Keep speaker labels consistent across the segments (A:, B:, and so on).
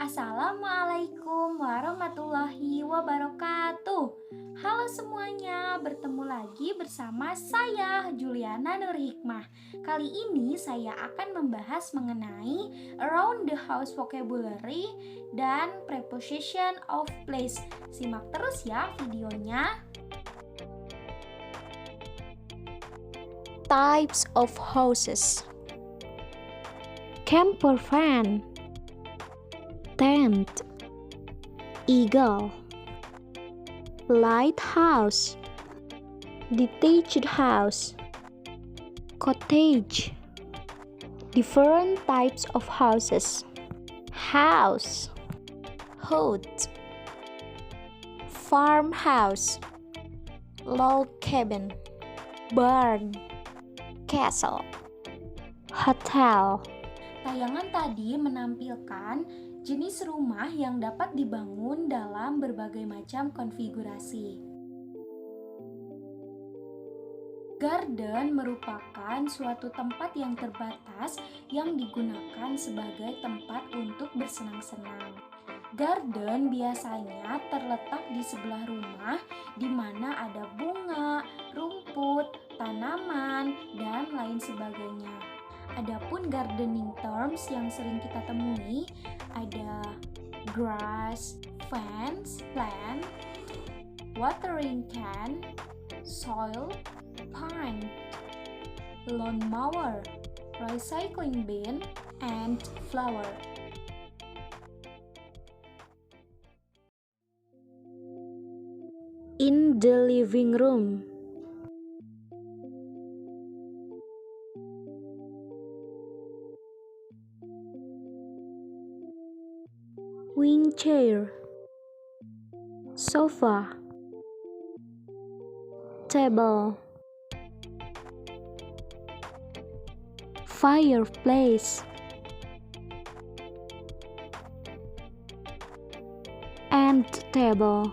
A: Assalamualaikum warahmatullahi wabarakatuh. Halo semuanya, bertemu lagi bersama saya Juliana Nur Hikmah. Kali ini saya akan membahas mengenai around the house vocabulary dan preposition of place. Simak terus ya videonya.
B: Types of houses: camper van, tent, eagle, lighthouse, detached house, cottage. Different types of houses: house, hut, farmhouse, log cabin, barn, castle, hotel.
A: Tayangan tadi menampilkan jenis rumah yang dapat dibangun dalam berbagai macam konfigurasi. Garden merupakan suatu tempat yang terbatas yang digunakan sebagai tempat untuk bersenang-senang. Garden biasanya terletak di sebelah rumah di mana ada bunga, rumput, tanaman, dan lain sebagainya. Adapun gardening terms yang sering kita temui ada grass, fence, plant, watering can, soil, pond, lawnmower, recycling bin, and flower.
B: In the living room, wing chair, sofa, table, fireplace, end table,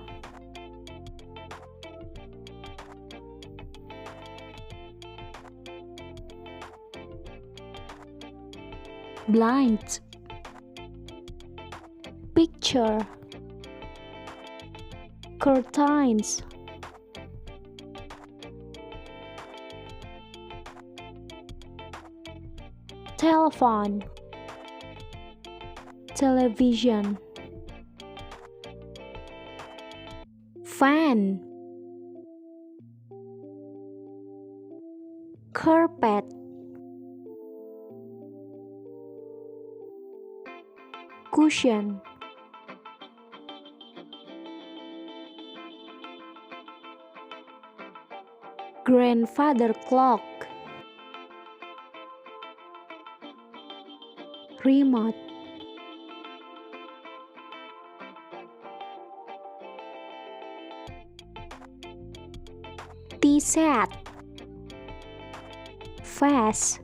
B: blind, picture, curtains, telephone, television, fan, carpet, cushion, grandfather clock, remote, tea set, vase.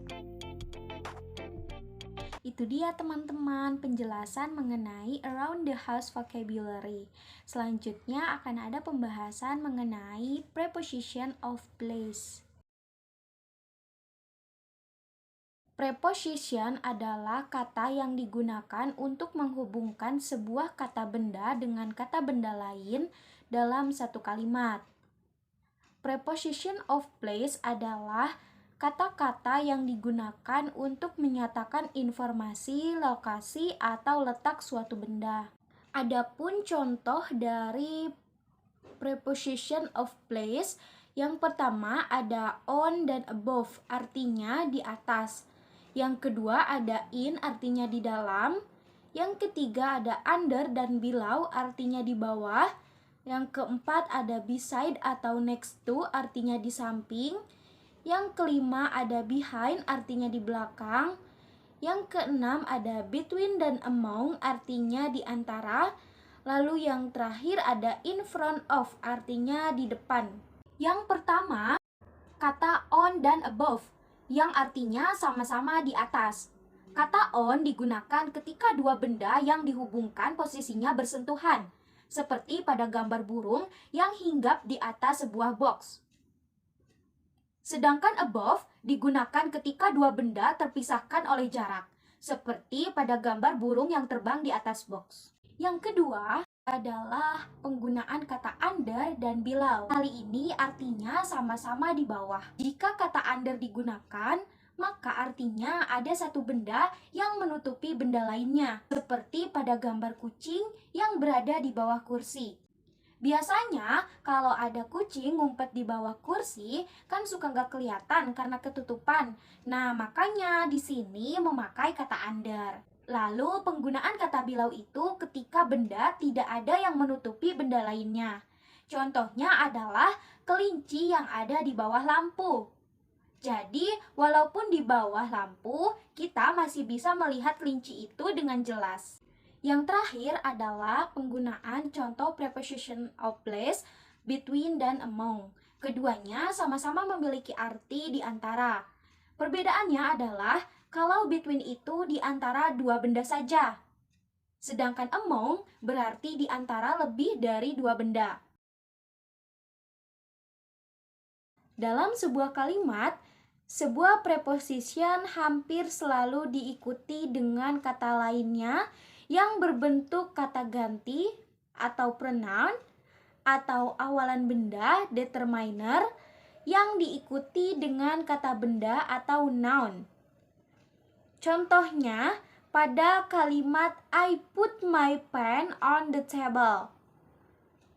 A: Itu dia teman-teman penjelasan mengenai around the house vocabulary. Selanjutnya akan ada pembahasan mengenai preposition of place. Preposition adalah kata yang digunakan untuk menghubungkan sebuah kata benda dengan kata benda lain dalam satu kalimat. Preposition of place adalah kata-kata yang digunakan untuk menyatakan informasi, lokasi, atau letak suatu benda. Adapun contoh dari preposition of place, yang pertama ada on dan above, artinya di atas. Yang kedua ada in, artinya di dalam. Yang ketiga ada under dan below, artinya di bawah. Yang keempat ada beside atau next to, artinya di samping. Yang kelima ada behind, artinya di belakang. Yang keenam ada between dan among, artinya di antara. Lalu yang terakhir ada in front of, artinya di depan. Yang pertama, kata on dan above, yang artinya sama-sama di atas. Kata on digunakan ketika dua benda yang dihubungkan posisinya bersentuhan, seperti pada gambar burung yang hinggap di atas sebuah box. Sedangkan above digunakan ketika dua benda terpisahkan oleh jarak, seperti pada gambar burung yang terbang di atas box. Yang kedua adalah penggunaan kata under dan below. Kali ini artinya sama-sama di bawah. Jika kata under digunakan, maka artinya ada satu benda yang menutupi benda lainnya, seperti pada gambar kucing yang berada di bawah kursi. Biasanya kalau ada kucing ngumpet di bawah kursi, kan suka nggak kelihatan karena ketutupan. Nah, makanya di sini memakai kata under. Lalu penggunaan kata below itu ketika benda tidak ada yang menutupi benda lainnya. Contohnya adalah kelinci yang ada di bawah lampu. Jadi, walaupun di bawah lampu, kita masih bisa melihat kelinci itu dengan jelas. Yang terakhir adalah penggunaan contoh preposition of place, between dan among. Keduanya sama-sama memiliki arti di antara. Perbedaannya adalah kalau between itu di antara dua benda saja. Sedangkan among berarti di antara lebih dari dua benda. Dalam sebuah kalimat, sebuah preposition hampir selalu diikuti dengan kata lainnya yang berbentuk kata ganti atau pronoun atau awalan benda determiner yang diikuti dengan kata benda atau noun. Contohnya pada kalimat I put my pen on the table.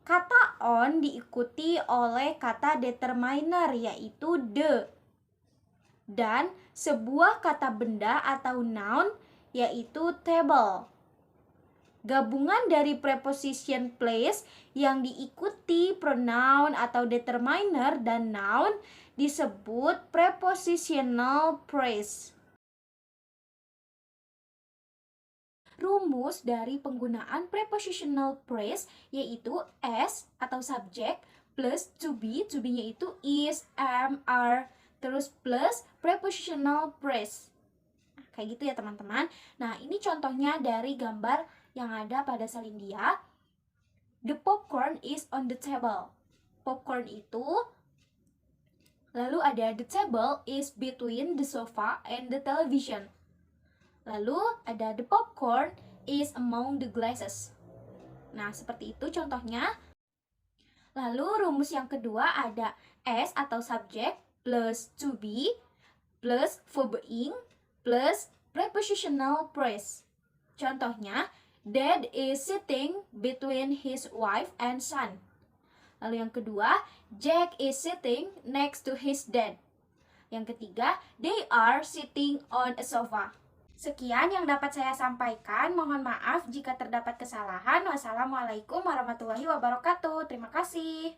A: Kata on diikuti oleh kata determiner yaitu the. Dan sebuah kata benda atau noun yaitu table. Gabungan dari preposition place yang diikuti pronoun atau determiner dan noun disebut prepositional phrase. Rumus dari penggunaan prepositional phrase yaitu as atau subject plus to be-nya itu is, am, are, terus plus prepositional phrase. Kayak gitu ya teman-teman. Nah, ini contohnya dari gambar yang ada pada Salindia. The popcorn is on the table. Popcorn itu, lalu ada the table is between the sofa and the television. Lalu ada the popcorn is among the glasses. Nah, seperti itu contohnya. Lalu rumus yang kedua ada as atau subject plus to be plus verb being plus prepositional phrase. Contohnya, Dad is sitting between his wife and son. Lalu yang kedua, Jack is sitting next to his dad. Yang ketiga, they are sitting on a sofa. Sekian yang dapat saya sampaikan. Mohon maaf jika terdapat kesalahan. Wassalamualaikum warahmatullahi wabarakatuh. Terima kasih.